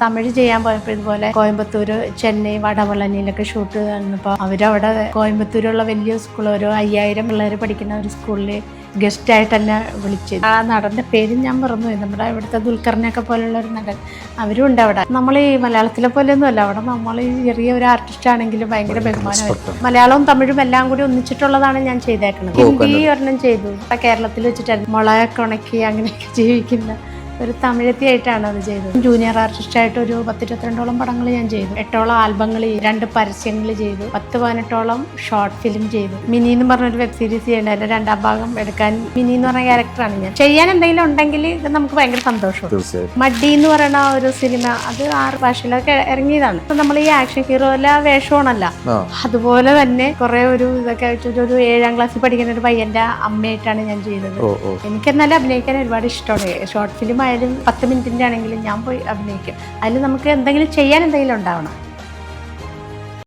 തമിഴ് ചെയ്യാൻ പോയപ്പോൾ ഇതുപോലെ കോയമ്പത്തൂർ, ചെന്നൈ, വടവളനിയിലൊക്കെ ഷൂട്ട് നടന്നപ്പോൾ അവരവിടെ കോയമ്പത്തൂരുള്ള വലിയ സ്കൂൾ, ഒരു 5000 പിള്ളേർ പഠിക്കുന്ന ഒരു സ്കൂളിൽ ഗസ്റ്റായിട്ട് തന്നെ വിളിച്ചു. ആ നടൻ്റെ പേരും ഞാൻ മറന്നുപോയി. നമ്മുടെ ഇവിടുത്തെ ദുൽഖറിനെയൊക്കെ പോലുള്ള ഒരു നടൻ, അവരും ഉണ്ട് അവിടെ. നമ്മൾ ഈ മലയാളത്തിലെ പോലെയൊന്നും അല്ല, അവിടെ നമ്മൾ ഈ ചെറിയ ഒരു ആർട്ടിസ്റ്റ് ആണെങ്കിലും ഭയങ്കര ബഹുമാനമായിരുന്നു. മലയാളവും തമിഴും എല്ലാം കൂടി ഒന്നിച്ചിട്ടുള്ളതാണ് ഞാൻ ചെയ്തേക്കുന്നത്. ഹിന്ദി ഒരെണ്ണം ചെയ്തു, കേരളത്തിൽ വെച്ചിട്ടായിരുന്നു. മുളയൊക്കെ ഉണക്കി അങ്ങനെയൊക്കെ ജീവിക്കുന്ന ഒരു തമിഴത്തിയായിട്ടാണ് അത് ചെയ്തത്. ജൂനിയർ ആർട്ടിസ്റ്റായിട്ട് ഒരു 10-22ഓളം പടങ്ങൾ ഞാൻ ചെയ്തു. 8ഓളം ആൽബങ്ങൾ, 2 പരസ്യങ്ങൾ ചെയ്തു, 10-18ഓളം ഷോർട്ട് ഫിലിം ചെയ്തു. മിനി എന്ന് പറഞ്ഞൊരു വെബ് സീരീസ് ചെയ്യണ്ട, അതിന്റെ 2ാം ഭാഗം എടുക്കാൻ മിനി എന്ന് പറഞ്ഞ ക്യാരക്ടറാണ് ഞാൻ. ചെയ്യാൻ എന്തെങ്കിലും ഉണ്ടെങ്കിൽ ഇത് നമുക്ക് ഭയങ്കര സന്തോഷമാണ്. മഡി എന്ന് പറയുന്ന ഒരു സിനിമ, അത് 6 ഭാഷയിലൊക്കെ ഇറങ്ങിയതാണ്. ഇപ്പൊ നമ്മൾ ഈ ആക്ഷൻ ഹീറോയിലെ വേഷമാണല്ല, അതുപോലെ തന്നെ കുറെ ഒരു ഇതൊക്കെ ഒരു 7ാം ക്ലാസ്സിൽ പഠിക്കുന്ന ഒരു പയ്യന്റെ അമ്മയായിട്ടാണ് ഞാൻ ചെയ്തത്. എനിക്കെന്നാലും അഭിനയിക്കാൻ ഒരുപാട് ഇഷ്ടമാണ്. ഷോർട്ട് ഫിലിം ആയാലും 10 മിനിറ്റിന്റെ ആണെങ്കിലും ഞാൻ പോയി അഭിനയിക്കും. അതിൽ നമുക്ക് എന്തെങ്കിലും ചെയ്യാൻ എന്തെങ്കിലും ഉണ്ടാവണം.